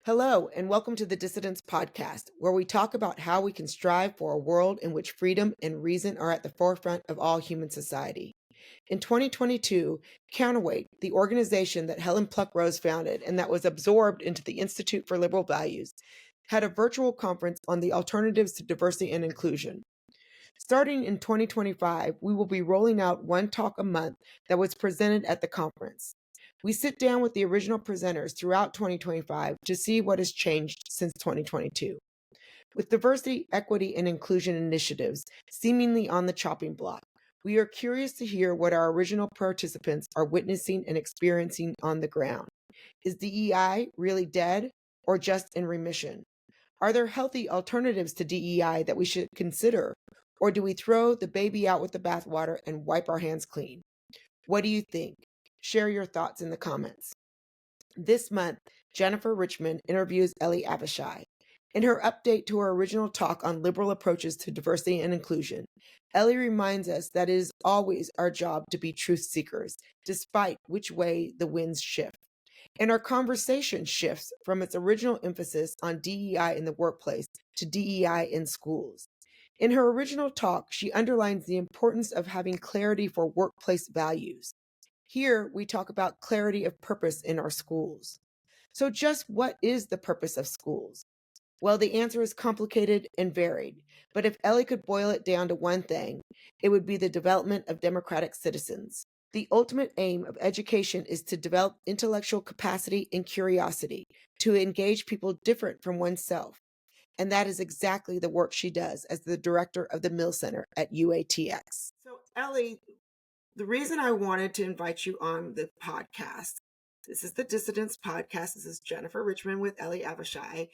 Hello, and welcome to the Dissidents Podcast, where we talk about how we can strive for a world in which freedom and reason are at the forefront of all human society. In 2022, Counterweight, the organization that Helen Pluckrose founded and that was absorbed into the Institute for Liberal Values, had a virtual conference on the alternatives to diversity and inclusion. Starting in 2025, we will be rolling out one talk a month that was presented at the conference. We sit down with the original presenters throughout 2025 to see what has changed since 2022. With diversity, equity, and inclusion initiatives seemingly on the chopping block, we are curious to hear what our original participants are witnessing and experiencing on the ground. Is DEI really dead or just in remission? Are there healthy alternatives to DEI that we should consider? Or do we throw the baby out with the bathwater and wipe our hands clean? What do you think? Share your thoughts in the comments. This month, Jennifer Richmond interviews Ellie Avishai. In her update to her original talk on liberal approaches to diversity and inclusion, Ellie reminds us that it is always our job to be truth seekers, despite which way the winds shift. And our conversation shifts from its original emphasis on DEI in the workplace to DEI in schools. In her original talk, she underlines the importance of having clarity for workplace values. Here, we talk about clarity of purpose in our schools. So just what is the purpose of schools? Well, the answer is complicated and varied, but if Ellie could boil it down to one thing, it would be the development of democratic citizens. The ultimate aim of education is to develop intellectual capacity and curiosity, to engage people different from oneself. And that is exactly the work she does as the director of the Mill Center at UATX. So, Ellie, the reason I wanted to invite you on the podcast, this is the Dissidents Podcast, this is Jennifer Richmond with Ellie Avishai,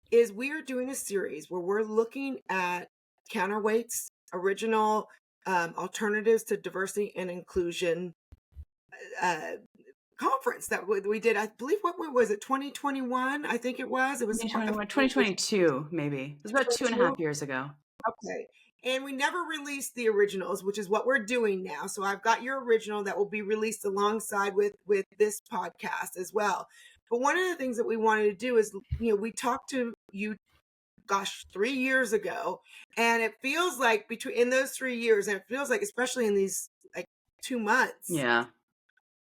is we are doing a series where we're looking at Counterweight's original alternatives to diversity and inclusion conference that we did. I believe, what was it, 2021? I think it was. It was 2022, maybe. It was about 2.5 years ago. Okay. And we never released the originals, which is what we're doing now. So I've got your original that will be released alongside with this podcast as well. But one of the things that we wanted to do is, we talked to you, 3 years ago, and it feels like in those 3 years, and it feels like, especially in these 2 months, Yeah,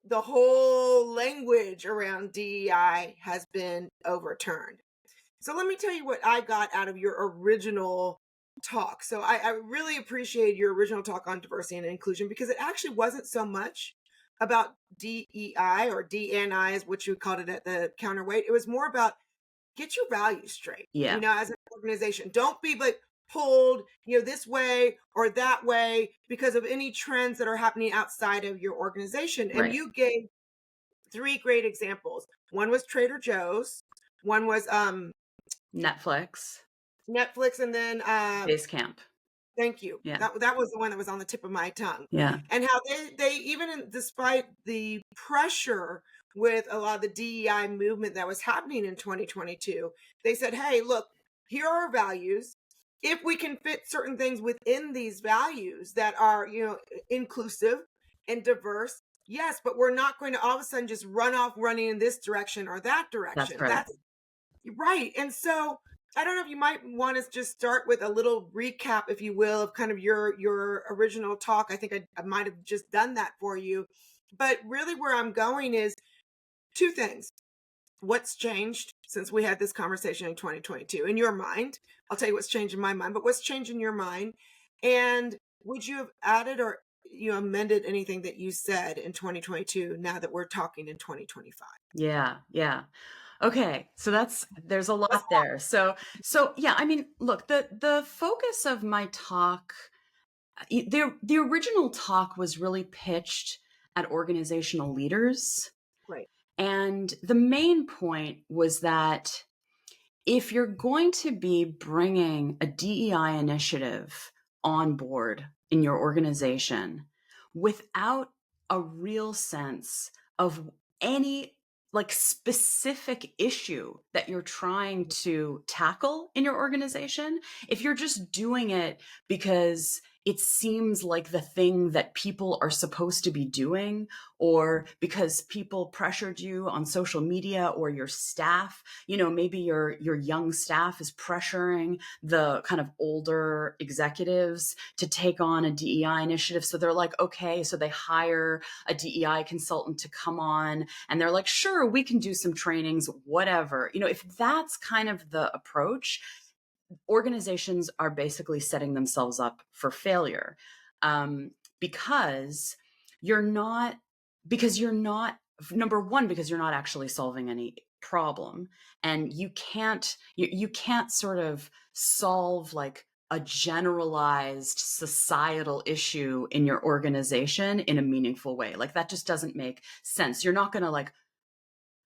the whole language around DEI has been overturned. So let me tell you what I got out of your original talk. So I really appreciate your original talk on diversity and inclusion, because it actually wasn't so much about DEI or DNI, is what you called it at the Counterweight. It was more about get your values straight. Yeah. As an organization, don't be pulled, this way or that way because of any trends that are happening outside of your organization. And Right. you gave 3 great examples. One was Trader Joe's, one was Netflix, and then Basecamp. thank you. Yeah. That was the one that was on the tip of my tongue. Yeah. And how they even despite the pressure with a lot of the DEI movement that was happening in 2022, they said, hey, look, here are our values. If we can fit certain things within these values that are, inclusive and diverse, yes, but we're not going to all of a sudden just running in this direction or that direction. That's right. And so I don't know if you might want to just start with a little recap, if you will, of kind of your original talk. I think I might have just done that for you. But really where I'm going is 2 things. What's changed since we had this conversation in 2022 in your mind? I'll tell you what's changed in my mind, but what's changed in your mind? And would you have added or amended anything that you said in 2022 now that we're talking in 2025? Yeah. Okay, so there's a lot there. So yeah, I mean, look, the focus of my talk, the original talk was really pitched at organizational leaders. Right. And the main point was that if you're going to be bringing a DEI initiative on board in your organization without a real sense of any specific issue that you're trying to tackle in your organization, if you're just doing it because it seems like the thing that people are supposed to be doing, or because people pressured you on social media, or your staff, maybe your young staff is pressuring the kind of older executives to take on a DEI initiative. So they're like, okay, so they hire a DEI consultant to come on, and they're like, sure, we can do some trainings, whatever. If that's kind of the approach, organizations are basically setting themselves up for failure, because you're not, number one, because you're not actually solving any problem, and you can't sort of solve like a generalized societal issue in your organization in a meaningful way. Like, that just doesn't make sense. You're not going to like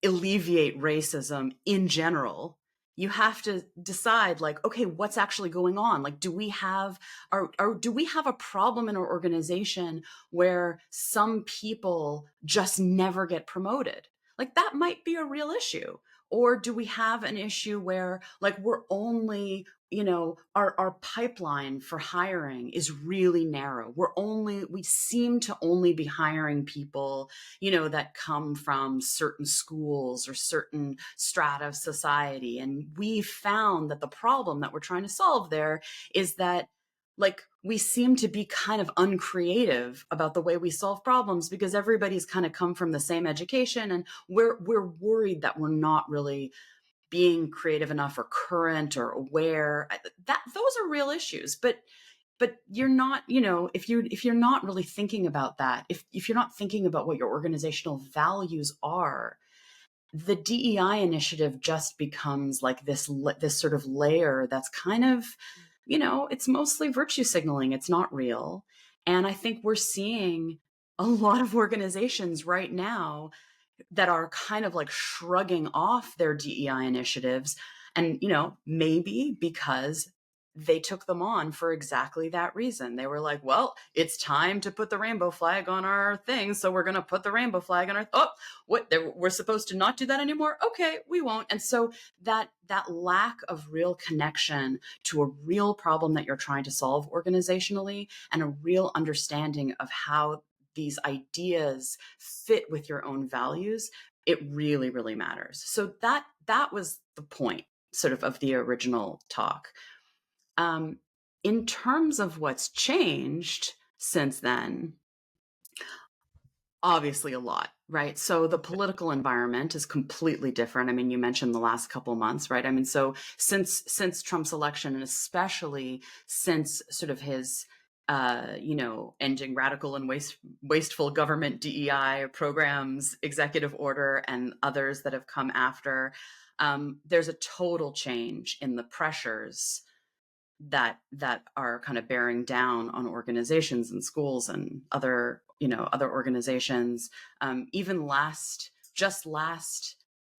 alleviate racism in general. You have to decide, like, okay, what's actually going on? Like, do we have a problem in our organization where some people just never get promoted? Like, that might be a real issue. Or do we have an issue where, like, we're only, our pipeline for hiring is really narrow. We seem to only be hiring people, that come from certain schools or certain strata of society. And we found that the problem that we're trying to solve there is that, like, we seem to be kind of uncreative about the way we solve problems, because everybody's kind of come from the same education, and we're worried that we're not really being creative enough or current or aware. That those are real issues. But you're not, if you're not really thinking about that, if you're not thinking about what your organizational values are, the DEI initiative just becomes like this sort of layer that's kind of, it's mostly virtue signaling. It's not real. And I think we're seeing a lot of organizations right now that are kind of like shrugging off their DEI initiatives. And, maybe because they took them on for exactly that reason. They were like, well, it's time to put the rainbow flag on our thing, so we're going to put the rainbow flag on our, we're supposed to not do that anymore? Okay, we won't. And so that lack of real connection to a real problem that you're trying to solve organizationally, and a real understanding of how these ideas fit with your own values, it really, really matters. So that was the point sort of the original talk. In terms of what's changed since then, obviously a lot, right? So the political environment is completely different. I mean, you mentioned the last couple months, right? I mean, so since Trump's election, and especially since sort of his ending radical and wasteful government DEI programs, executive order, and others that have come after, there's a total change in the pressures that are kind of bearing down on organizations and schools and other organizations. Even last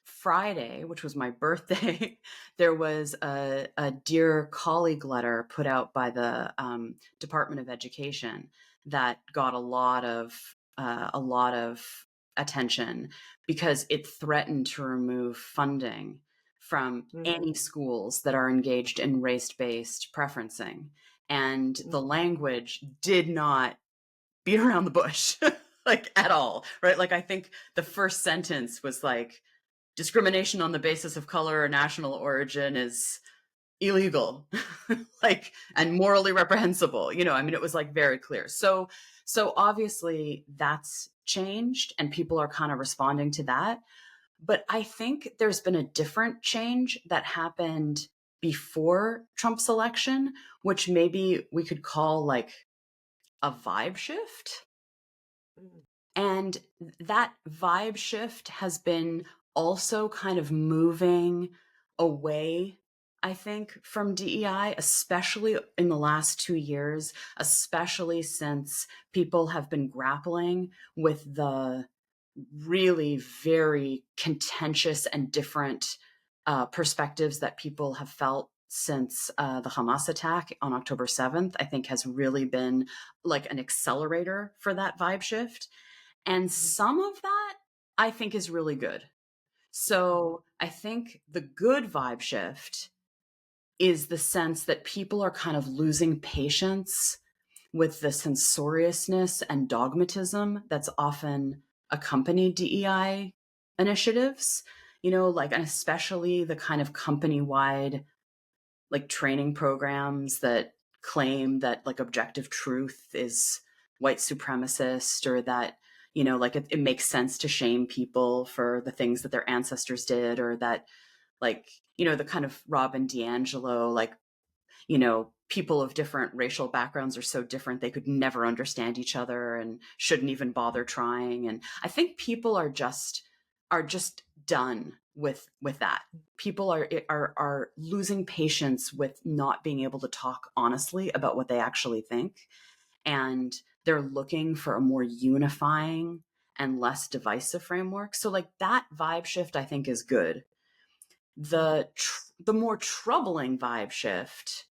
Friday, which was my birthday, there was a Dear Colleague letter put out by the Department of Education that got a lot of attention, because it threatened to remove funding from any schools that are engaged in race-based preferencing. And the language did not beat around the bush like at all, right? Like, I think the first sentence was like, discrimination on the basis of color or national origin is illegal, like, and morally reprehensible. I mean, it was like very clear. So obviously that's changed, and people are kind of responding to that. But I think there's been a different change that happened before Trump's election, which maybe we could call like a vibe shift. And that vibe shift has been also kind of moving away, I think, from DEI, especially in the last 2 years, especially since people have been grappling with the really very contentious and different perspectives that people have felt since the Hamas attack on October 7th. I think has really been like an accelerator for that vibe shift. And some of that, I think, is really good. So I think the good vibe shift is the sense that people are kind of losing patience with the censoriousness and dogmatism that's often accompanied DEI initiatives, like, and especially the kind of company-wide like training programs that claim that like objective truth is white supremacist, or that, like it makes sense to shame people for the things that their ancestors did, or that, like, the kind of Robin DiAngelo, like, people of different racial backgrounds are so different they could never understand each other and shouldn't even bother trying. And I think people are just done with that. People are losing patience with not being able to talk honestly about what they actually think, and they're looking for a more unifying and less divisive framework. So like that vibe shift I think is good. The more troubling vibe shift,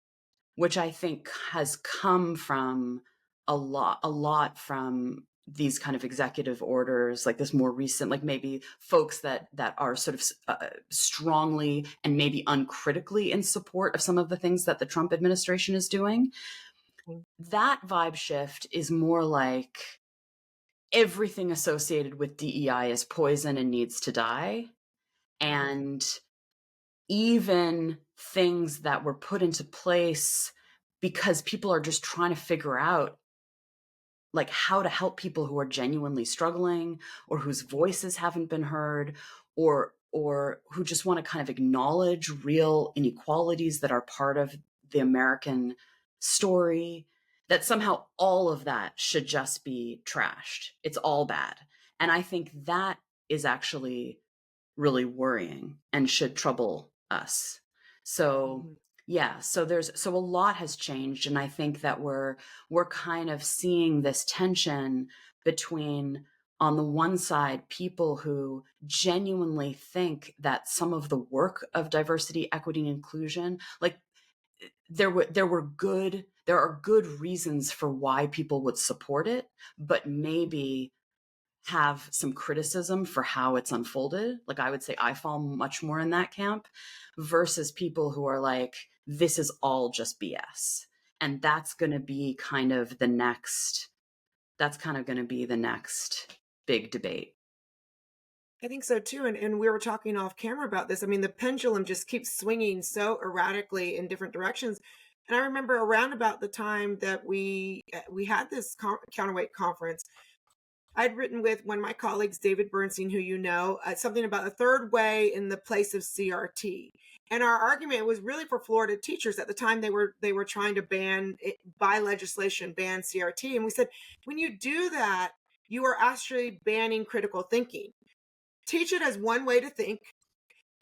which I think has come from a lot from these kind of executive orders, like this more recent, like maybe folks that are sort of strongly and maybe uncritically in support of some of the things that the Trump administration is doing. That vibe shift is more like everything associated with DEI is poison and needs to die. And even things that were put into place because people are just trying to figure out like how to help people who are genuinely struggling, or whose voices haven't been heard, or who just want to kind of acknowledge real inequalities that are part of the American story, that somehow all of that should just be trashed. It's all bad. And I think that is actually really worrying and should trouble us. So yeah, so a lot has changed, and I think that we're kind of seeing this tension between, on the one side, people who genuinely think that some of the work of diversity, equity, and inclusion, like there are good reasons for why people would support it, but maybe have some criticism for how it's unfolded. Like I would say I fall much more in that camp, versus people who are like, this is all just BS. And that's going to be kind of the next, that's kind of going to be the next big debate. I think so too. And we were talking off camera about this. I mean, the pendulum just keeps swinging so erratically in different directions. And I remember around about the time that we had this counterweight conference, I'd written with one of my colleagues, David Bernstein, who you know, something about a third way in the place of CRT. And our argument was really for Florida teachers. At the time, they were trying to by legislation, ban CRT. And we said, when you do that, you are actually banning critical thinking. Teach it as one way to think,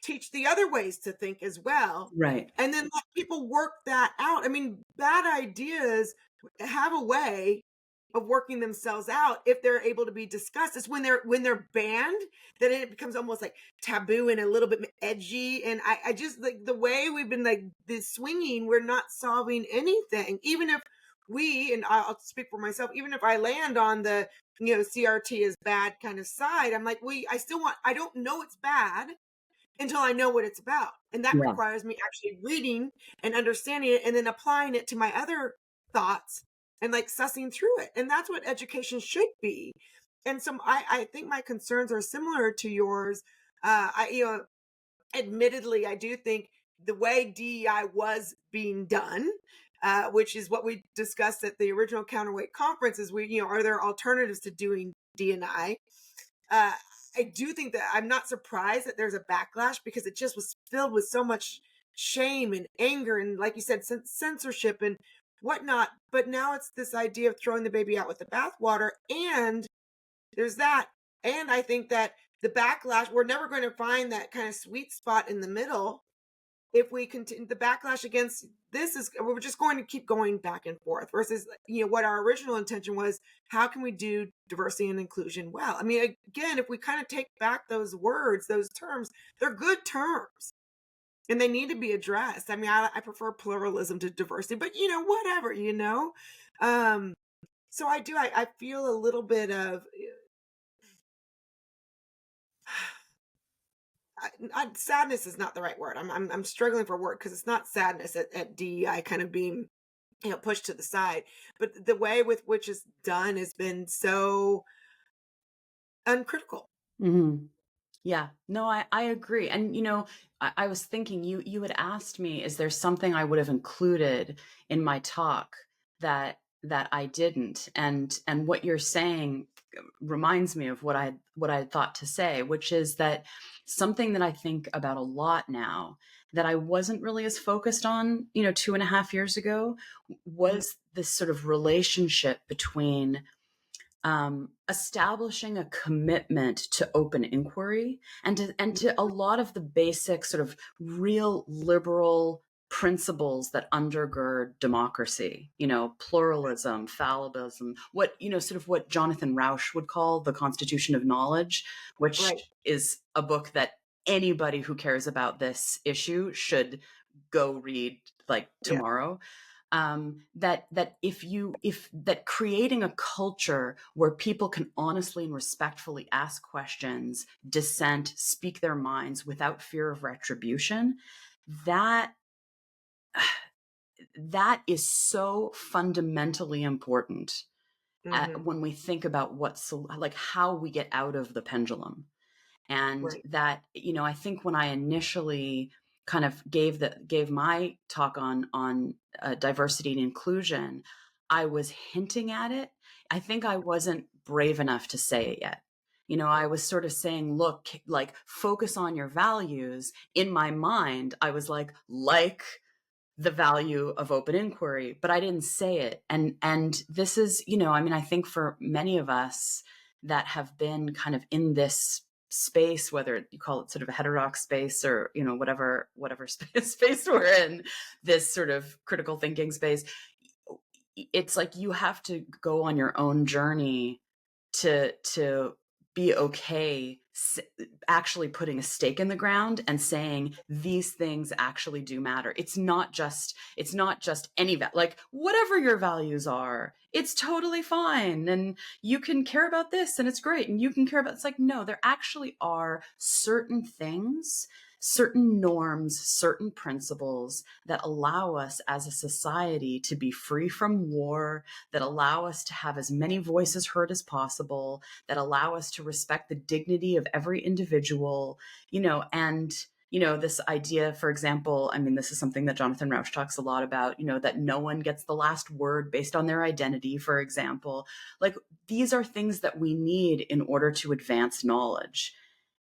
teach the other ways to think as well, Right. and then let people work that out. I mean, bad ideas have a way of working themselves out if they're able to be discussed. It's when they're banned that it becomes almost like taboo and a little bit edgy. And I just like the way we've been like this swinging, we're not solving anything. Even if and I'll speak for myself, even if I land on the CRT is bad kind of side, I'm like, I don't know it's bad until I know what it's about. And that Yeah. requires me actually reading and understanding it and then applying it to my other thoughts and like sussing through it. And that's what education should be. And so I think my concerns are similar to yours. Admittedly, I do think the way DEI was being done, which is what we discussed at the original Counterweight conference, is are there alternatives to doing D&I? I do think that I'm not surprised that there's a backlash, because it just was filled with so much shame and anger and, like you said, censorship and whatnot. But now it's this idea of throwing the baby out with the bathwater, and there's that. And I think that the backlash, we're never going to find that kind of sweet spot in the middle. If we continue, the backlash against this is, we're just going to keep going back and forth, versus what our original intention was. How can we do diversity and inclusion well? I mean, again, if we kind of take back those words, those terms, they're good terms and they need to be addressed. I mean, I prefer pluralism to diversity, but whatever. So I feel a little bit of sadness is not the right word. I'm struggling for a word, because it's not sadness at DEI kind of being pushed to the side. But the way with which it's done has been so uncritical. Hmm. Yeah, no, I agree. And I was thinking you had asked me, is there something I would have included in my talk that I didn't? And what you're saying reminds me of what I had thought to say, which is that something that I think about a lot now that I wasn't really as focused on, 2.5 years ago, Mhm. was this sort of relationship between establishing a commitment to open inquiry and to a lot of the basic sort of real liberal principles that undergird democracy, pluralism, fallibilism, sort of what Jonathan Rauch would call the Constitution of Knowledge, Right. which is a book that anybody who cares about this issue should go read like Yeah. tomorrow. That creating a culture where people can honestly and respectfully ask questions, dissent, speak their minds without fear of retribution, that that is so fundamentally important Hmm. when we think about like how we get out of the pendulum. And Right. that, I think when I initially kind of gave my talk on diversity and inclusion, I was hinting at it. I think I wasn't brave enough to say it yet. I was sort of saying, look, like, focus on your values. In my mind, I was like the value of open inquiry, but I didn't say it. And this is, I mean, I think for many of us that have been kind of in this space, whether you call it sort of a heterodox space or, whatever space we're in, this sort of critical thinking space, it's like you have to go on your own journey to be okay actually putting a stake in the ground and saying these things actually do matter. It's not just any like whatever your values are, it's totally fine, and you can care about this and it's great, and you can care about, it's like, no, there actually are certain things, certain norms, certain principles that allow us as a society to be free from war, that allow us to have as many voices heard as possible, that allow us to respect the dignity of every individual, and this idea, for example, I mean, this is something that Jonathan Rauch talks a lot about, that no one gets the last word based on their identity, for example. Like, these are things that we need in order to advance knowledge.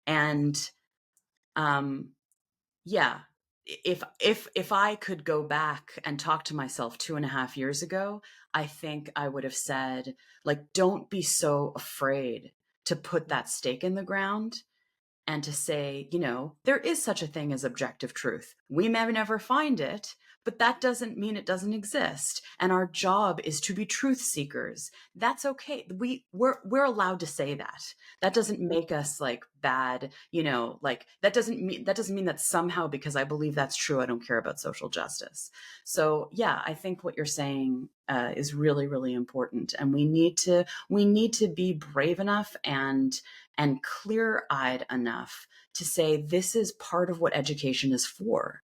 And yeah, if I could go back and talk to myself 2.5 years ago, I think I would have said, like, don't be so afraid to put that stake in the ground and to say, there is such a thing as objective truth. We may never find it, but that doesn't mean it doesn't exist. And our job is to be truth seekers. That's okay. We're allowed to say that. That doesn't make us like bad, like that doesn't mean that somehow because I believe that's true, I don't care about social justice. So yeah, I think what you're saying is really, really important. And we need to be brave enough and clear-eyed enough to say this is part of what education is for.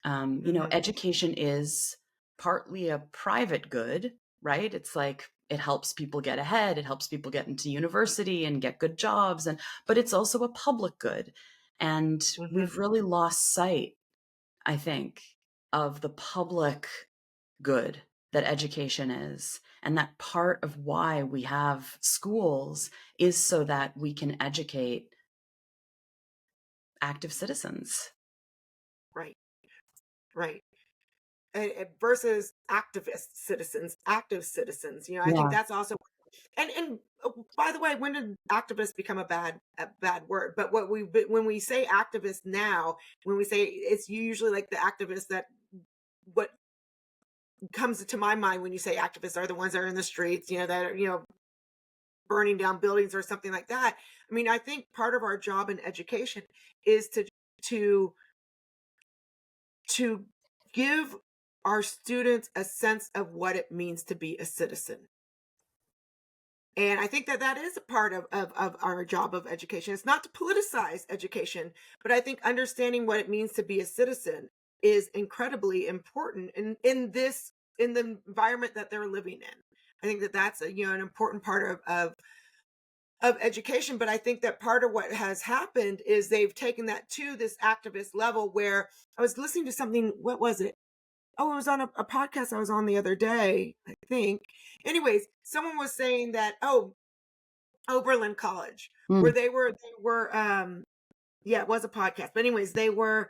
Hmm. Education is partly a private good, right? It's like it helps people get ahead, it helps people get into university and get good jobs, but it's also a public good. And Hmm. we've really lost sight, I think, of the public good that education is. And that part of why we have schools is so that we can educate active citizens. Right. Right. Versus activist citizens, active citizens. I think Yeah. that's also, and by the way, when did activist become a bad word? But when we say activist now, when we say, it's usually like the activists that, what comes to my mind when you say activists are the ones that are in the streets, that are, burning down buildings or something like that. I mean, I think part of our job in education is to to give our students a sense of what it means to be a citizen. And I think that that is a part of our job of education. It's not to politicize education, but I think understanding what it means to be a citizen is incredibly important in this in the environment that they're living in. I think that that's a, an important part of education. But I think that part of what has happened is they've taken that to this activist level, where I was listening to something. What was it? Oh, it was on a podcast I was on the other day, I think. Anyways, someone was saying that, Oberlin College, where they were, yeah, it was a podcast. But anyways, they were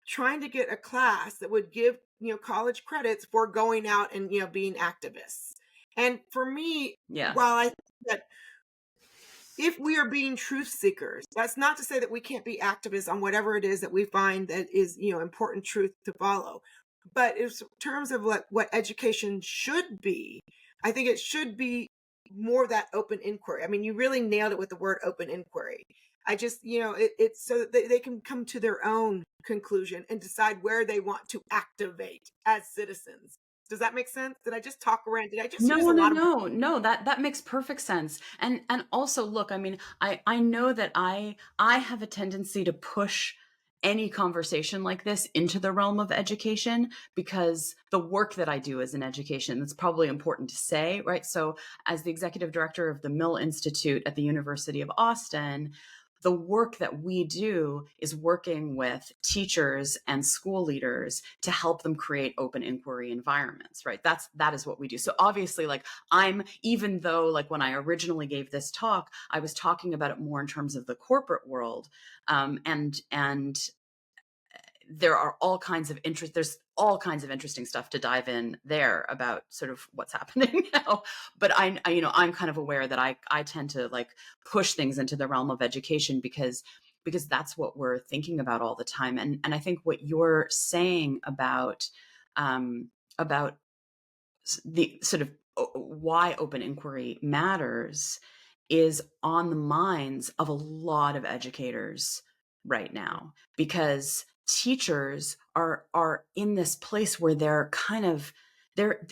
trying to get a class that would give, college credits for going out and, being activists. And for me, Yeah. while I think that if we are being truth seekers, that's not to say that we can't be activists on whatever it is that we find that is, important truth to follow. But in terms of what education should be, I think it should be more that open inquiry. I mean, you really nailed it with the word open inquiry. I just, it's so that they can come to their own conclusion and decide where they want to activate as citizens. Does that make sense? Did I just talk around? Did I just use a lot of... No, that makes perfect sense. And also, look, I mean, I know that I have a tendency to push any conversation like this into the realm of education, because the work that I do is in education. That's probably important to say, right? So as the executive director of the Mill Institute at the University of Austin, the work that we do is working with teachers and school leaders to help them create open inquiry environments, right? That is what we do. So obviously, like, even though, like, when I originally gave this talk, I was talking about it more in terms of the corporate world, and there are all kinds of there's all kinds of interesting stuff to dive in there about sort of what's happening now. But I'm kind of aware that I tend to, like, push things into the realm of education because that's what we're thinking about all the time. And I think what you're saying about the sort of why open inquiry matters is on the minds of a lot of educators right now, because teachers are in this place where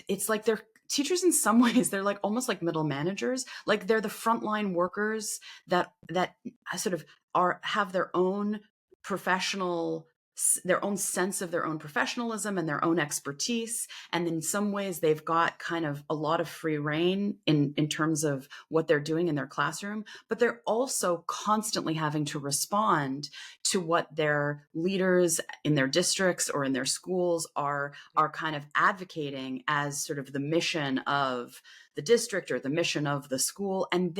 it's like they're teachers in some ways. They're like almost like middle managers, like they're the frontline workers that sort of have their own their own sense of their own professionalism and their own expertise. And in some ways, they've got kind of a lot of free reign in terms of what they're doing in their classroom, but they're also constantly having to respond to what their leaders in their districts or in their schools are kind of advocating as sort of the mission of the district or the mission of the school. And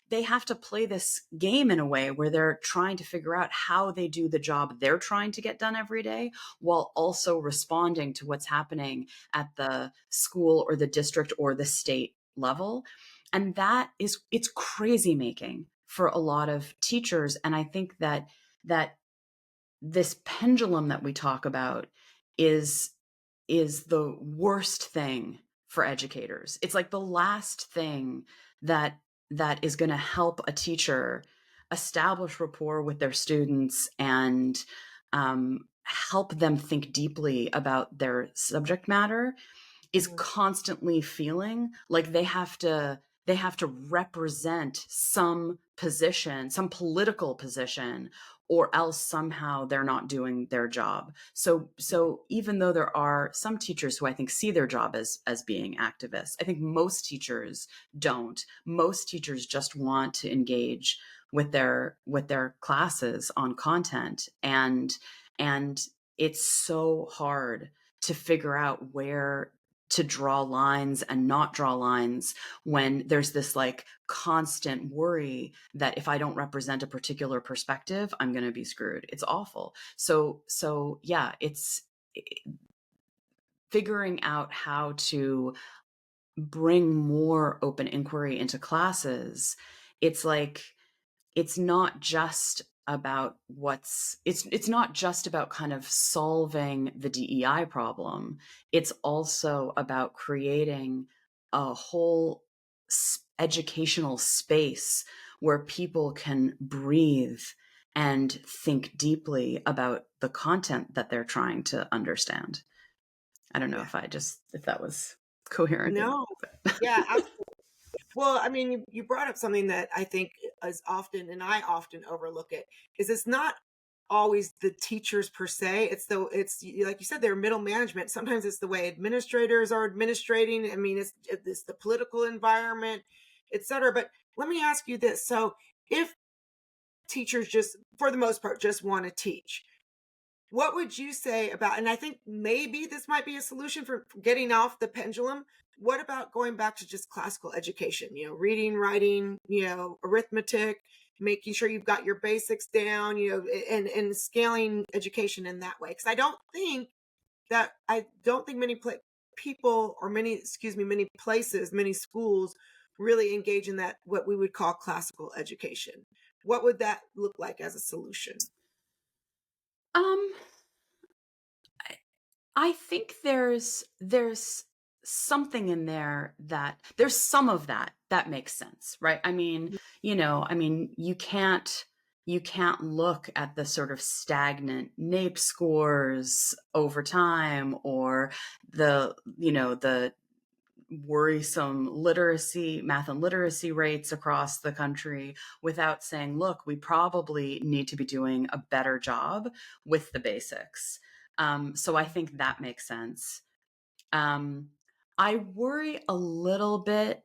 they have to play this game in a way where they're trying to figure out how they do the job they're trying to get done every day, while also responding to what's happening at the school or the district or the state level. And it's crazy making for a lot of teachers. And I think that this pendulum that we talk about is the worst thing for educators. It's like the last thing that is going to help a teacher establish rapport with their students and help them think deeply about their subject matter, is constantly feeling like they have to represent some position, some political position, or else somehow they're not doing their job. So even though there are some teachers who I think see their job as being activists, I think most teachers don't. Most teachers just want to engage with their classes on content, and it's so hard to figure out where to draw lines and not draw lines when there's this, like, constant worry that if I don't represent a particular perspective, I'm going to be screwed. It's awful. So yeah, it's figuring out how to bring more open inquiry into classes. It's like, it's not just about it's not just about kind of solving the DEI problem. It's also about creating a whole educational space where people can breathe and think deeply about the content that they're trying to understand. I don't know if that was coherent. No. Yeah, absolutely. Well, I mean, you brought up something that I think is often, and I often overlook it, is it's not always the teachers per se. It's like you said, they're middle management. Sometimes it's the way administrators are administrating. I mean, it's the political environment, et cetera. But let me ask you this. So if teachers just, for the most part, just want to teach, what would you say about, and I think maybe this might be a solution for getting off the pendulum. What about going back to just classical education, reading, writing, arithmetic, making sure you've got your basics down, and scaling education in that way? Because I don't think many people, or many places, many schools really engage in that, what we would call classical education. What would that look like as a solution? Um, I think there's something in there that there's some of that makes sense, right? I mean, you can't look at the sort of stagnant NAEP scores over time, or the worrisome math and literacy rates across the country, without saying, look, we probably need to be doing a better job with the basics. So I think that makes sense. I worry a little bit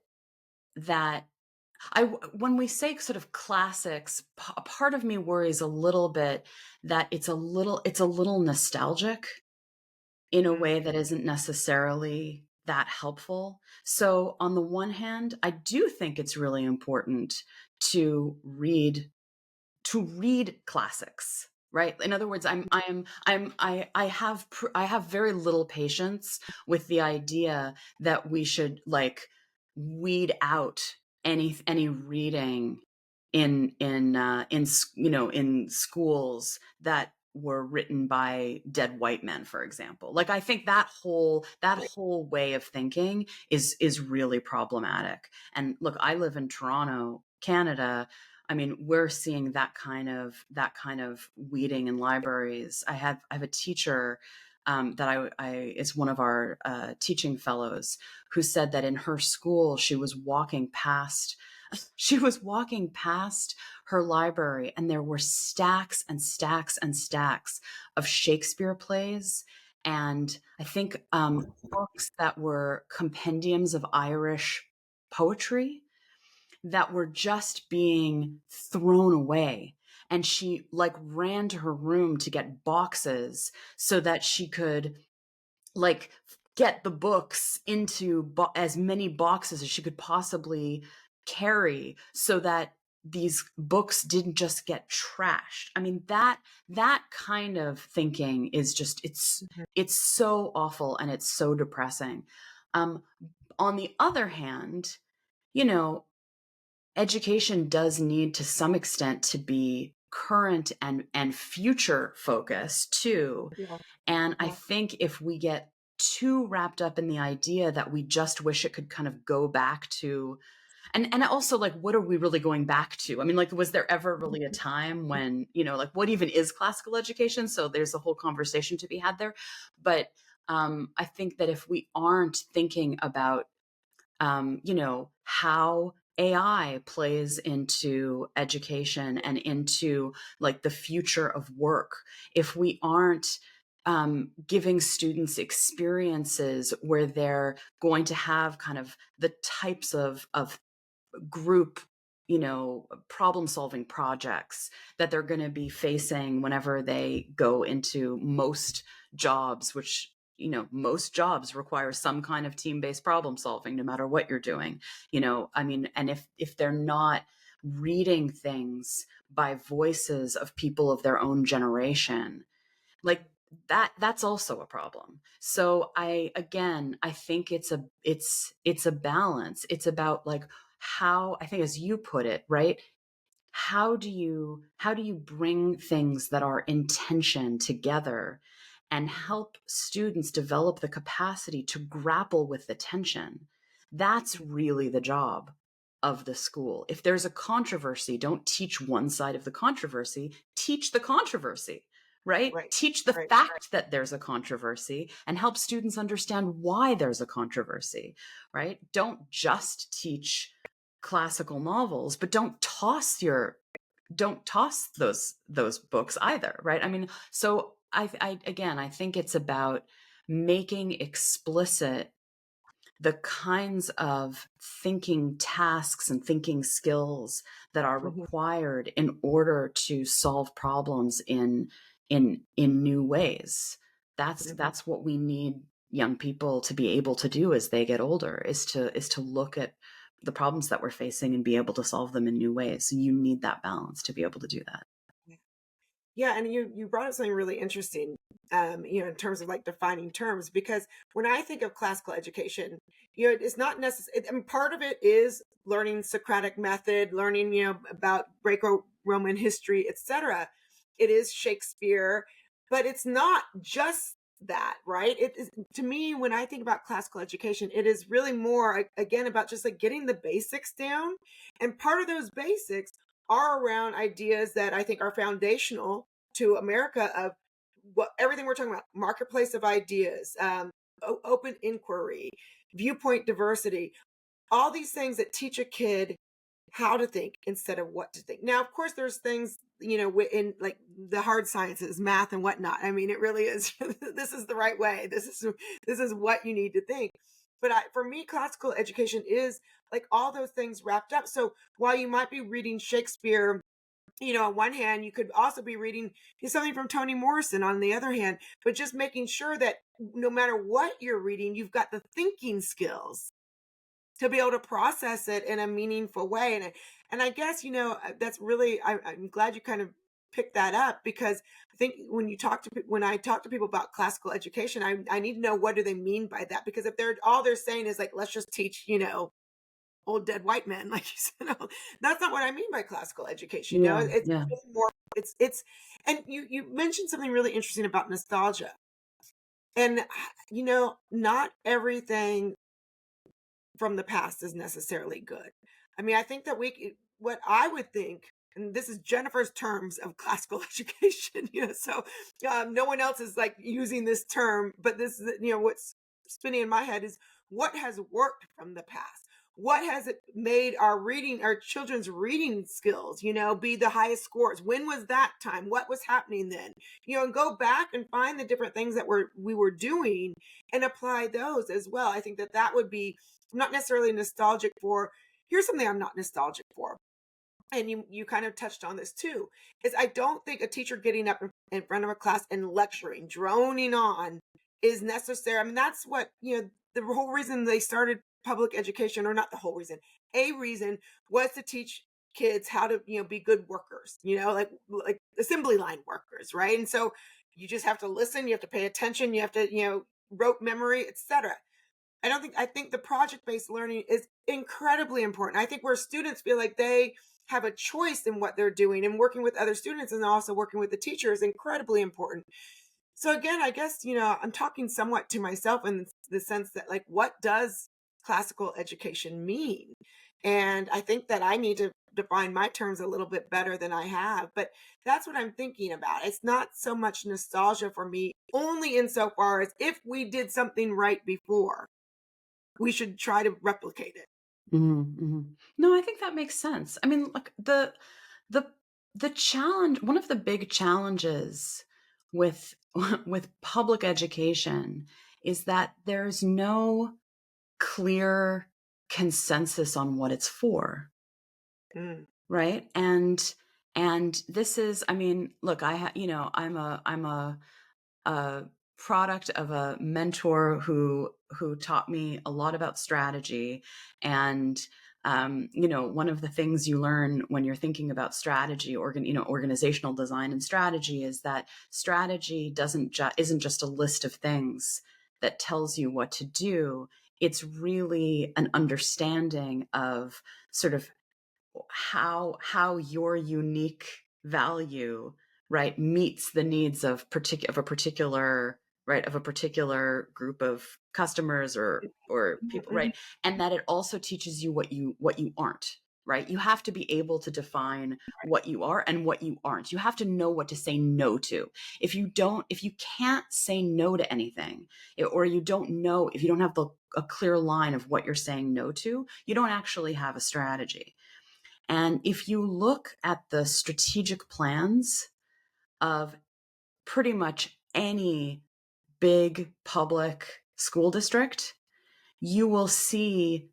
that when we say sort of classics, a part of me worries a little bit that it's a little nostalgic in a way that isn't necessarily that helpful. So on the one hand, I do think it's really important to read classics, right? In other words, I have very little patience with the idea that we should like weed out any reading in schools that were written by dead white men, for example. Like, I think that whole way of thinking is really problematic. And look, I live in Toronto, Canada. I mean, we're seeing that kind of weeding in libraries. I have a teacher that I is one of our teaching fellows, who said that in her school she was walking past her library, and there were stacks and stacks and stacks of Shakespeare plays, and I think books that were compendiums of Irish poetry that were just being thrown away. And she like ran to her room to get boxes so that she could like get the books into as many boxes as she could possibly carry, so that these books didn't just get trashed. I mean, that kind of thinking is just, it's so awful, and it's so depressing. On the other hand, you know, education does need to some extent to be current and future focused too. Yeah. And I Yeah. think if we get too wrapped up in the idea that we just wish it could kind of go back to, and also, like, what are we really going back to? I mean, like, was there ever really a time when, like, what even is classical education? So there's a whole conversation to be had there. But I think that if we aren't thinking about how AI plays into education and into like the future of work, if we aren't giving students experiences where they're going to have kind of the types of group problem solving projects that they're going to be facing whenever they go into most jobs, which most jobs require some kind of team-based problem solving, no matter what you're doing. I mean, and if they're not reading things by voices of people of their own generation, like that's also a problem. So I think it's a balance. It's about like, how, I think, as you put it, right, how do you bring things that are in tension together and help students develop the capacity to grapple with the tension? That's really the job of the school. If there's a controversy, don't teach one side of the controversy, teach the controversy, right? Right. Teach the Right. fact that there's a controversy and help students understand why there's a controversy, right? Don't just teach classical novels, but don't toss your don't toss those books either, right? I mean, so I think it's about making explicit the kinds of thinking tasks and thinking skills that are Mhm. required in order to solve problems in new ways. Mhm. That's what we need young people to be able to do as they get older, is to look at the problems that we're facing and be able to solve them in new ways. So you need that balance to be able to do that. Yeah, and you brought up something really interesting, in terms of like defining terms, because when I think of classical education, it's not necessary. I mean, part of it is learning Socratic method, learning, about Greco-Roman history, etc. It is Shakespeare, but it's not just that, right? It is, to me, when I think about classical education, it is really more again about just like getting the basics down, and part of those basics are around ideas that I think are foundational to America of what everything we're talking about, marketplace of ideas, open inquiry, viewpoint diversity, all these things that teach a kid how to think instead of what to think. Now, of course, there's things, in like the hard sciences, math and whatnot. I mean, it really is, this is the right way. This is what you need to think. But for me, classical education is like all those things wrapped up. So while you might be reading Shakespeare, on one hand, you could also be reading something from Toni Morrison on the other hand, but just making sure that no matter what you're reading, you've got the thinking skills to be able to process it in a meaningful way. And I guess, that's really, I'm glad you kind of picked that up, because I think when I talk to people about classical education, I need to know, what do they mean by that? Because if they're saying is like, let's just teach, old dead white men, like you said. No, that's not what I mean by classical education. Yeah, It's yeah. really more, it's, and you mentioned something really interesting about nostalgia. And, not everything from the past is necessarily good. I mean, I think that what I would think, and this is Jennifer's terms of classical education, so no one else is like using this term, but this is, what's spinning in my head is what has worked from the past. What has it made our children's reading skills, be the highest scores? When was that time? What was happening then? And go back and find the different things that we were doing and apply those as well. I think that that would be, I'm not necessarily nostalgic for. Here's something I'm not nostalgic for. And you kind of touched on this too, is I don't think a teacher getting up in front of a class and lecturing, droning on, is necessary. I mean, that's what, the whole reason they started public education, or not the whole reason, a reason was to teach kids how to, be good workers, like assembly line workers, right? And so you just have to listen, you have to pay attention, you have to, rote memory, etc. I think the project-based learning is incredibly important. I think where students feel like they have a choice in what they're doing, and working with other students and also working with the teacher is incredibly important. So again, I guess, I'm talking somewhat to myself in the sense that, like, what does classical education mean? And I think that I need to define my terms a little bit better than I have, but that's what I'm thinking about. It's not so much nostalgia for me, only insofar as if we did something right before, we should try to replicate it. No, I think that makes sense. I mean, look, the the challenge, one of the big challenges with with public education is that there's no clear consensus on what it's for, Mm, right? And this is, I mean, look, I'm a product of a mentor who taught me a lot about strategy. And one of the things you learn when you're thinking about strategy, organizational design and strategy, is that strategy isn't just a list of things that tells you what to do. It's really an understanding of sort of how your unique value, right, meets the needs of a particular, right, of a particular group of customers or mhm, people, mhm. right? And that it also teaches you what you aren't, right? You have to be able to define what you are and what you aren't. You have to know what to say no to. If you can't say no to anything, or you don't know, if you don't have a clear line of what you're saying no to, you don't actually have a strategy. And if you look at the strategic plans of pretty much any big public school district, you will see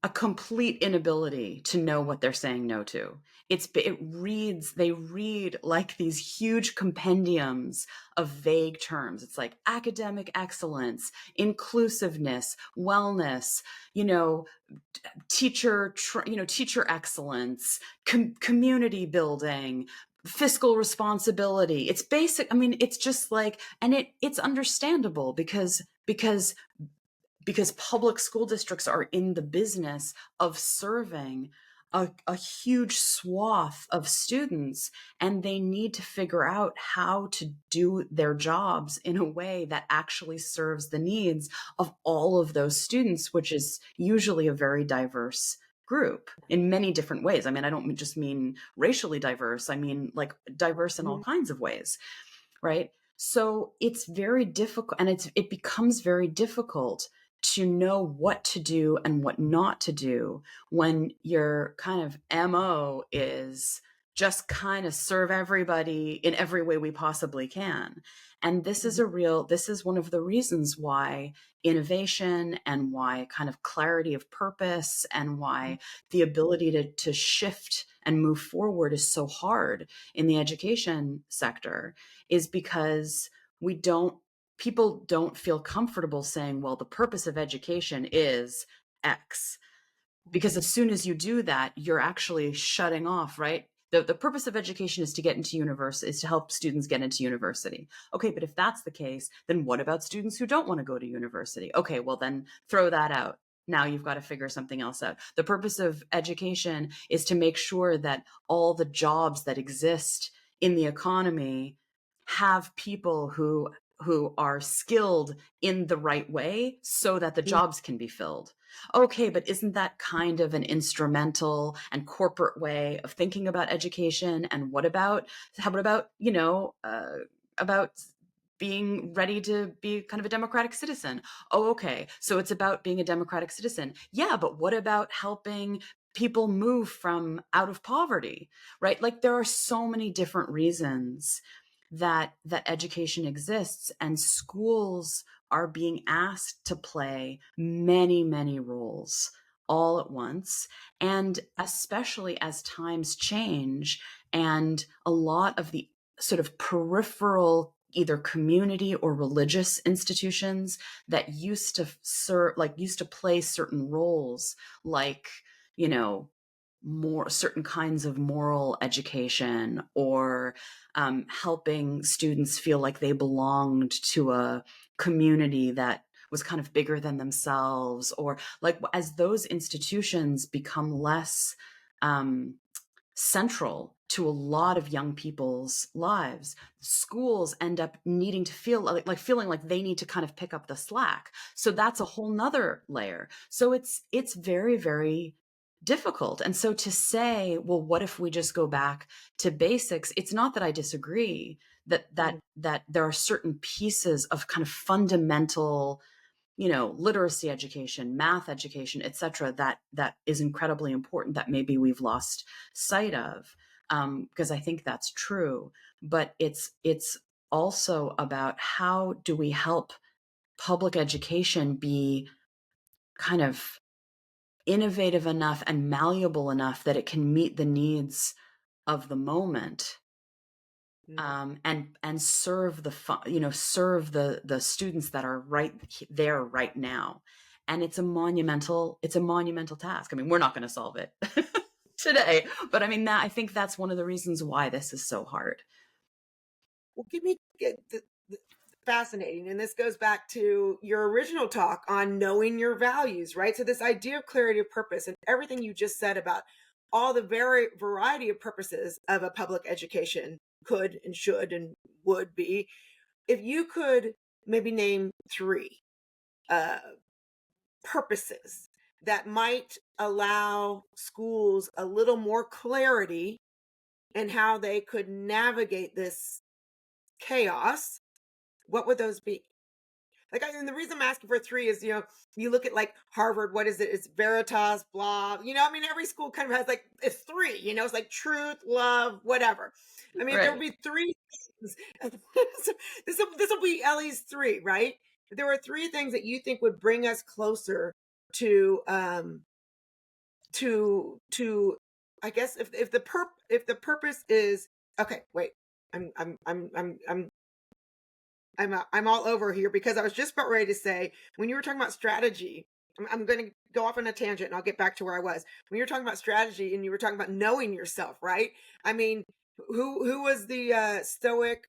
a complete inability to know what they're saying no to. They read like these huge compendiums of vague terms. It's like academic excellence, inclusiveness, wellness, you know, teacher excellence, community building, fiscal responsibility. It's basic. I mean, it's just like, and it's understandable because public school districts are in the business of serving a huge swath of students, and they need to figure out how to do their jobs in a way that actually serves the needs of all of those students, which is usually a very diverse group in many different ways. I mean, I don't just mean racially diverse, I mean like diverse in all kinds of ways, right? So it's very difficult, and it becomes very difficult to know what to do and what not to do when your kind of MO is just kind of serve everybody in every way we possibly can. And this is one of the reasons why innovation and why kind of clarity of purpose and why the ability to shift and move forward is so hard in the education sector, is because people don't feel comfortable saying, well, the purpose of education is X. Because as soon as you do that, you're actually shutting off, right? The purpose of education is to get into university, is to help students get into university. Okay, but if that's the case, then what about students who don't want to go to university? Okay, well then throw that out. Now you've got to figure something else out. The purpose of education is to make sure that all the jobs that exist in the economy have people who are skilled in the right way so that the jobs can be filled. Okay, but isn't that kind of an instrumental and corporate way of thinking about education? And how about, about being ready to be kind of a democratic citizen? Oh, okay. So it's about being a democratic citizen. Yeah, but what about helping people move from out of poverty, right? Like there are so many different reasons that education exists, and schools are being asked to play many, many roles all at once. And especially as times change and a lot of the sort of peripheral either community or religious institutions that used to used to play certain roles, like, you know, more certain kinds of moral education, or helping students feel like they belonged to a community that was kind of bigger than themselves, or like as those institutions become less central to a lot of young people's lives, schools end up needing to feel feeling like they need to kind of pick up the slack. So that's a whole nother layer. So it's very, very difficult. And so to say, well, what if we just go back to basics? It's not that I disagree that there are certain pieces of kind of fundamental, literacy education, math education, etc., that is incredibly important that maybe we've lost sight of, because I think that's true. But it's also about how do we help public education be kind of innovative enough and malleable enough that it can meet the needs of the moment, and serve serve the students that are right there right now. And it's a monumental task. I mean, we're not going to solve it today, but I mean, I think that's one of the reasons why this is so hard. Well, fascinating. And this goes back to your original talk on knowing your values, right? So this idea of clarity of purpose and everything you just said about all the variety of purposes of a public education could and should and would be, if you could maybe name three purposes that might allow schools a little more clarity in how they could navigate this chaos, what would those be? And the reason I'm asking for three is, you look at like Harvard, what is it? It's Veritas, blah. Every school kind of has like, it's three, it's like truth, love, whatever. I mean, if there Right. would be three things, this will be Ellie's three, right? If there were three things that you think would bring us closer to, to, I guess if the purpose is, okay, wait, I'm all over here because I was just about ready to say, when you were talking about strategy, I'm going to go off on a tangent and I'll get back to where I was. When you were talking about strategy and you were talking about knowing yourself, right? I mean, who was the stoic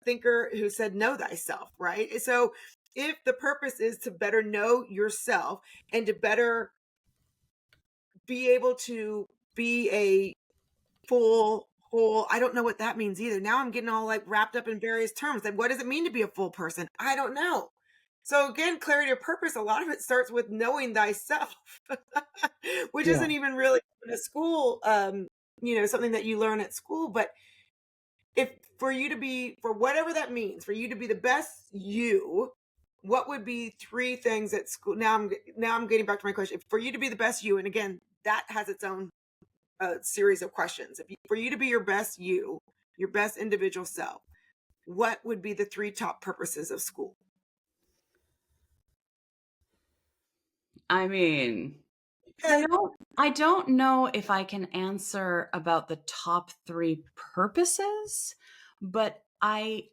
thinker who said know thyself, right? So if the purpose is to better know yourself and to better be able to be a full whole, I don't know what that means either. Now I'm getting all like wrapped up in various terms. Like, what does it mean to be a full person? I don't know. So again, clarity of purpose, a lot of it starts with knowing thyself, which Yeah. isn't even really in a school, something that you learn at school. But if for you to be, for whatever that means, for you to be the best you, what would be three things at school? Now I'm getting back to my question. For you to be the best you, and again, that has its own series of questions. For you to be your best you, your best individual self, what would be the three top purposes of school? I mean, Okay. I don't know if I can answer about the top three purposes, but I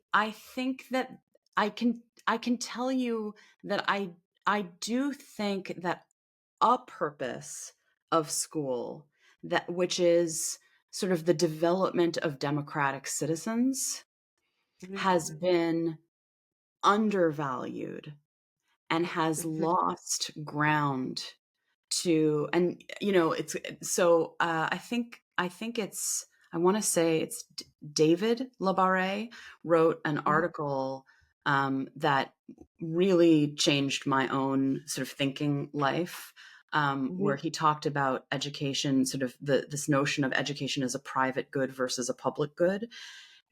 think that I can tell you that I do think that a purpose of school, that which is sort of the development of democratic citizens, has Mhm. been undervalued and has Mhm. lost ground to, and it's so I think it's, I want to say it's David Labarre wrote an Mhm. article that really changed my own sort of thinking life, where Mhm. he talked about education, sort of this notion of education as a private good versus a public good.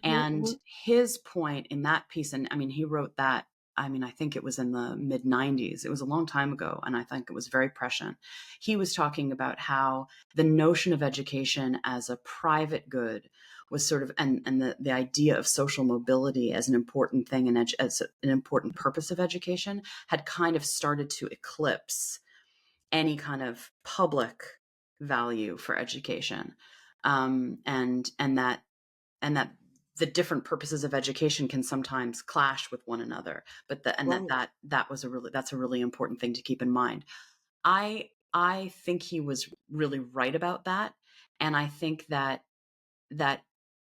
And Mhm. his point in that piece, and I mean, he wrote that, I mean, I think it was in the mid 90s. It was a long time ago. And I think it was very prescient. He was talking about how the notion of education as a private good was sort of, and the idea of social mobility as an important thing and as an important purpose of education had kind of started to eclipse any kind of public value for education. And that the different purposes of education can sometimes clash with one another, but Right. that's a really important thing to keep in mind. I think he was really right about that, and I think that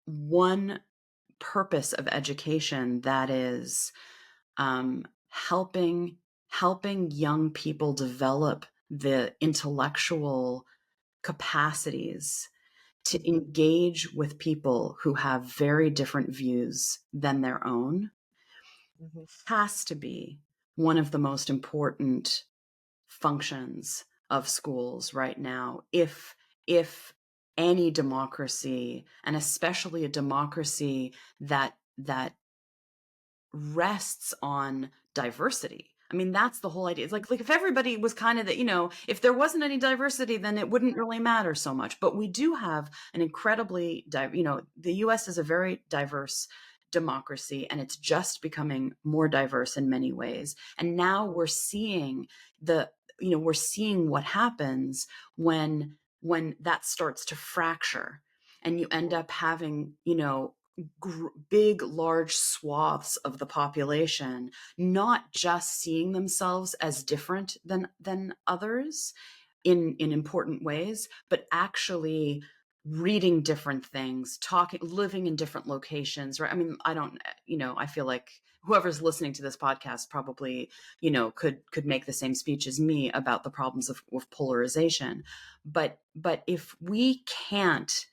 one purpose of education, that is helping young people develop the intellectual capacities to Mhm. engage with people who have very different views than their own, Mhm. has to be one of the most important functions of schools right now. If any democracy, and especially a democracy that rests on diversity. I mean, that's the whole idea. It's like if everybody was kind of that, if there wasn't any diversity, then it wouldn't really matter so much. But we do have an incredibly, the US is a very diverse democracy, and it's just becoming more diverse in many ways. And now we're seeing what happens when that starts to fracture, and you end up having, big, large swaths of the population not just seeing themselves as different than others in important ways, but actually reading different things, talking, living in different locations, right? I mean, I don't, I feel like whoever's listening to this podcast probably, could make the same speech as me about the problems of polarization. But if we can't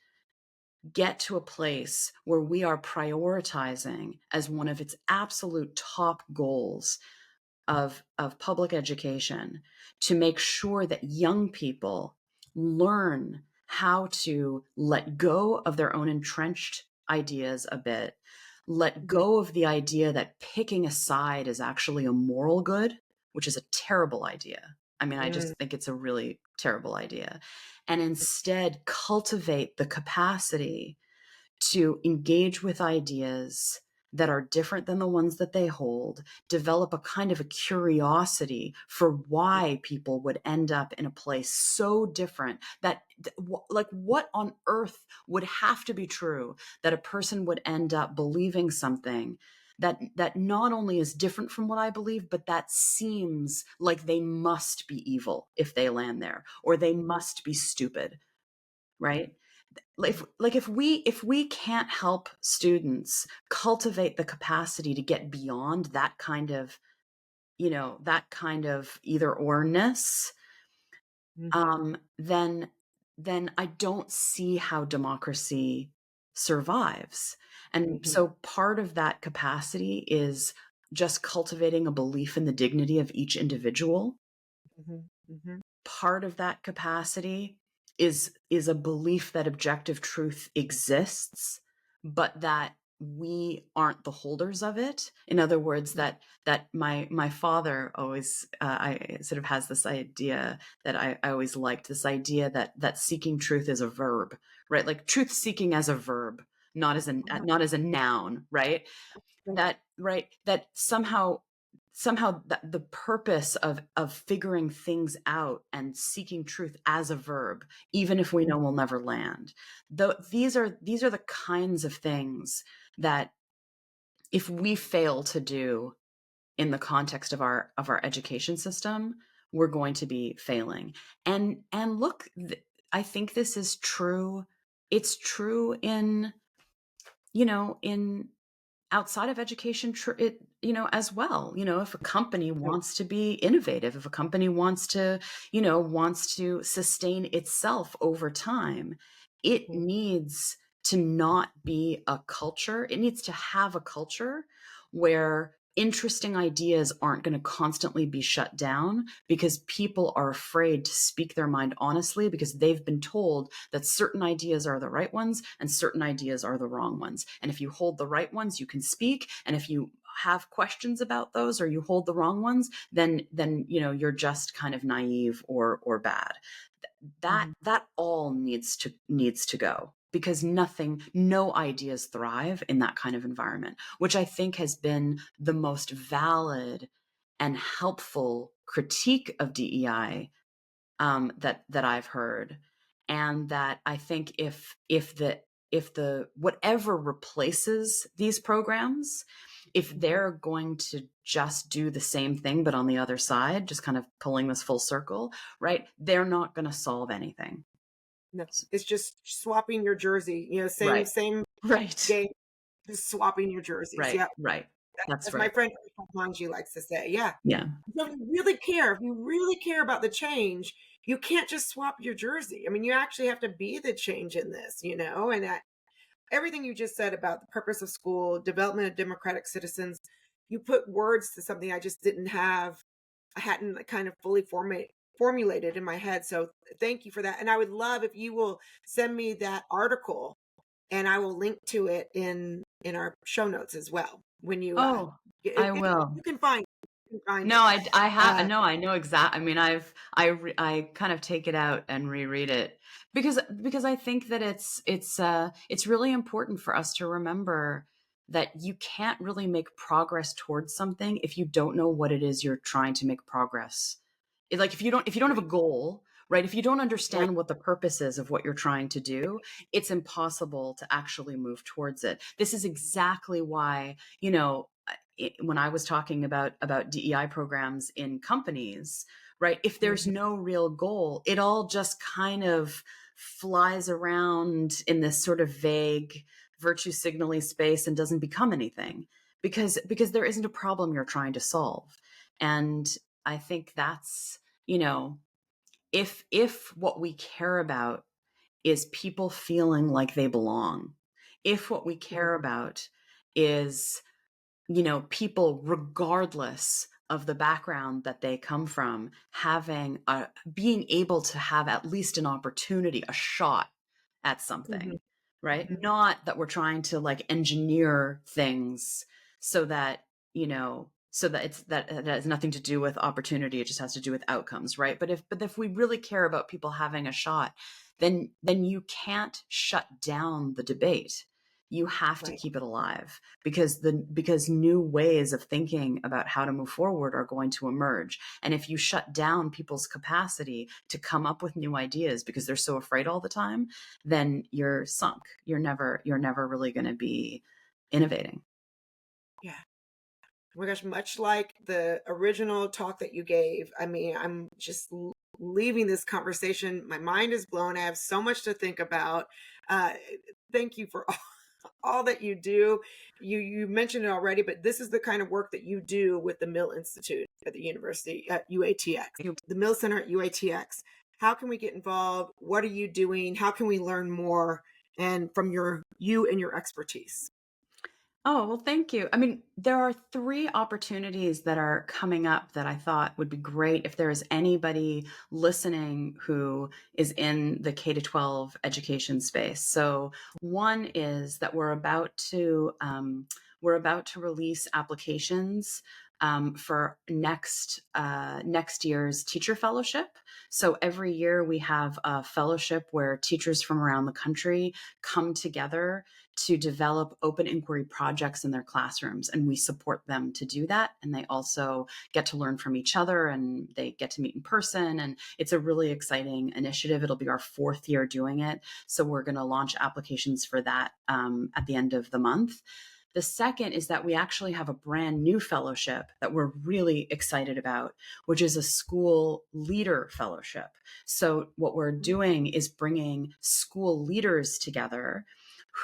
get to a place where we are prioritizing as one of its absolute top goals of public education to make sure that young people learn how to let go of their own entrenched ideas a bit, let go of the idea that picking a side is actually a moral good, which is a terrible idea. I mean, I Mm, just think it's a really terrible idea. And instead cultivate the capacity to engage with ideas that are different than the ones that they hold, develop a kind of a curiosity for why people would end up in a place so different that, like, what on earth would have to be true that a person would end up believing something that not only is different from what I believe, but that seems like they must be evil if they land there, or they must be stupid, right? If we can't help students cultivate the capacity to get beyond that kind of, that kind of either orness, mhm, then I don't see how democracy survives. And mhm, so part of that capacity is just cultivating a belief in the dignity of each individual. mhm, mhm, Part of that capacity is a belief that objective truth exists, but that we aren't the holders of it. In other words, that my father always, I sort of has this idea that I always liked, this idea that seeking truth is a verb, right? Like truth seeking as a verb, not as a noun, right? That somehow the purpose of figuring things out and seeking truth as a verb, even if we know we'll never land, though, these are the kinds of things that, if we fail to do in the context of our education system, we're going to be failing. And look, I think this is true. It's true in, in outside of education, as well. If a company wants to be innovative, if a company wants to sustain itself over time, it mhm, needs to not be a culture. It needs to have a culture where interesting ideas aren't going to constantly be shut down because people are afraid to speak their mind honestly, because they've been told that certain ideas are the right ones and certain ideas are the wrong ones. And if you hold the right ones, you can speak. And if you have questions about those, or you hold the wrong ones, then you're just kind of naive or bad. that mhm, that all needs to go, because no ideas thrive in that kind of environment, which I think has been the most valid and helpful critique of DEI, that I've heard. And that I think if the whatever replaces these programs, if mhm. they're going to just do the same thing but on the other side, just kind of pulling this full circle, right? They're not going to solve anything. No, it's just swapping your jersey, Right. same Right. game, just swapping your jerseys. Right. Yep. Right. That's As my right. friend Hanji likes to say. Yeah. Yeah. So if you really care about the change, you can't just swap your jersey. I mean, you actually have to be the change in this. And everything you just said about the purpose of school, development of democratic citizens, you put words to something I just didn't have. I hadn't kind of fully formulated in my head. So thank you for that. And I would love if you will send me that article, and I will link to it in our show notes as well. When you Oh, if, I if will. you can find it, you can find No, it. I have, Uh, no, I know exact. I mean, I kind of take it out and reread it, because I think that it's really important for us to remember that you can't really make progress towards something if you don't know what it is you're trying to make progress. Like, if you don't have a right, goal, right? If you don't right. understand what the purpose is of what you're trying to do, it's impossible to actually move towards it. This is exactly why, when I was talking about DEI programs in companies, right? If there's Mhm, no real goal, it all just kind of flies around in this sort of vague virtue signaling space and doesn't become anything, because there isn't a problem you're trying to solve. And I think that's, you know, if what we care about is people feeling like they belong, if what we mhm, care about is, people, regardless of the background that they come from, being able to have at least an opportunity, a shot at mhm, something, right? Mhm. Not that we're trying to like engineer things so that, so that that has nothing to do with opportunity. It just has to do with outcomes, right? But if we really care about people having a shot, then you can't shut down the debate. You have to Right. keep it alive because new ways of thinking about how to move forward are going to emerge. And if you shut down people's capacity to come up with new ideas because they're so afraid all the time, then you're sunk. You're never really going to be innovating. Yeah. Oh my gosh, much like the original talk that you gave, I mean, I'm just leaving this conversation. My mind is blown. I have so much to think about. Uh, Thank you for all that you do. You mentioned it already, but this is the kind of work that you do with the Mill Institute at the university at UATX, the Mill Center at UATX. How can we get involved? What are you doing? How can we learn more and from you and your expertise? Oh, well, thank you. I mean, there are three opportunities that are coming up that I thought would be great if there is anybody listening who is in the K to 12 education space. So one is that we're about to release applications for next year's teacher fellowship. So every year we have a fellowship where teachers from around the country come together to develop open inquiry projects in their classrooms, and we support them to do that. And they also get to learn from each other, and they get to meet in person, and it's a really exciting initiative. It'll be our fourth year doing it, so we're going to launch applications for that at the end of the month. The second is that we actually have a brand new fellowship that we're really excited about, which is a school leader fellowship. So what we're doing is bringing school leaders together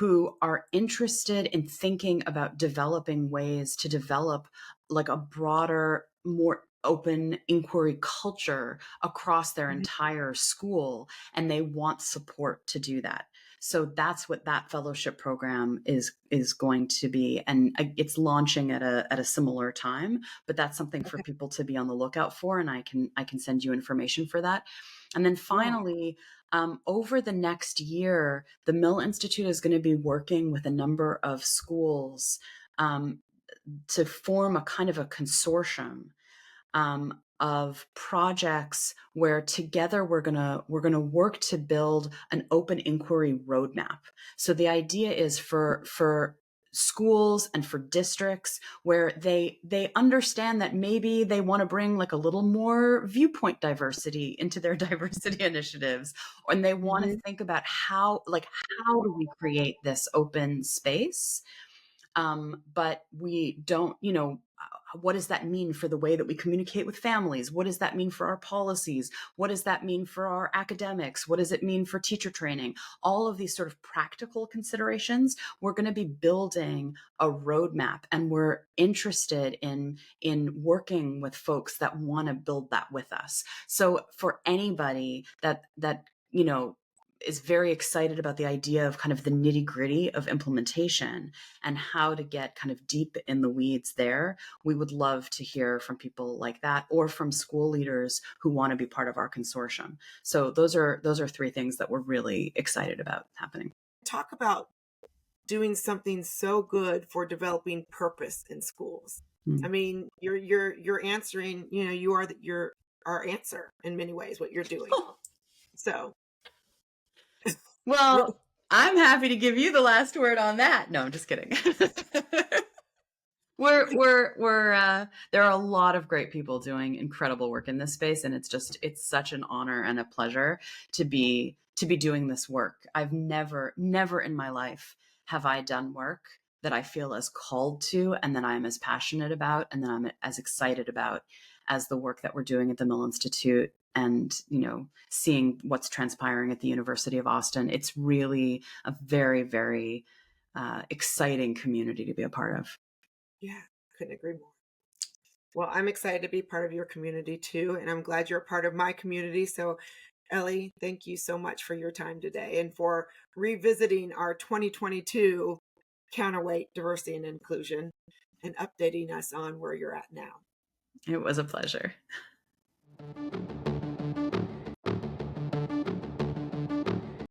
who are interested in thinking about developing ways to develop like a broader, more open inquiry culture across their Mhm. entire school, and they want support to do that. So that's what that fellowship program is going to be, and it's launching at a similar time. But that's something for Okay. people to be on the lookout for, and I can send you information for that. And then Yeah. finally, over the next year, the Mill Institute is going to be working with a number of schools um, to form a kind of a consortium of projects where together we're gonna work to build an open inquiry roadmap. So the idea is for schools and for districts where they understand that maybe they want to bring like a little more viewpoint diversity into their diversity initiatives, and they want to Mhm. think about how do we create this open space, but we don't, what does that mean for the way that we communicate with families? What does that mean for our policies? What does that mean for our academics? What does it mean for teacher training? All of these sort of practical considerations, we're going to be building a roadmap, and we're interested in working with folks that want to build that with us. So for anybody that is very excited about the idea of kind of the nitty gritty of implementation and how to get kind of deep in the weeds there, we would love to hear from people like that, or from school leaders who want to be part of our consortium. So those are three things that we're really excited about happening. Talk about doing something so good for developing purpose in schools. I Mm. mean, you're answering, you are you're our answer in many ways what you're doing. So, Well, really, I'm happy to give you the last word on that. No, I'm just kidding. We're there are a lot of great people doing incredible work in this space, and it's such an honor and a pleasure to be doing this work. I've never in my life have I done work that I feel as called to, and that I'm as passionate about, and that I'm as excited about as the work that we're doing at the Mill Institute, and seeing what's transpiring at the University of Austin. It's really a very, very exciting community to be a part of. yeah, couldn't agree more. Well, I'm excited to be part of your community too, and I'm glad you're a part of my community. So, Ellie, thank you so much for your time today and for revisiting our 2022 Counterweight Diversity and Inclusion and updating us on where you're at now. It was a pleasure.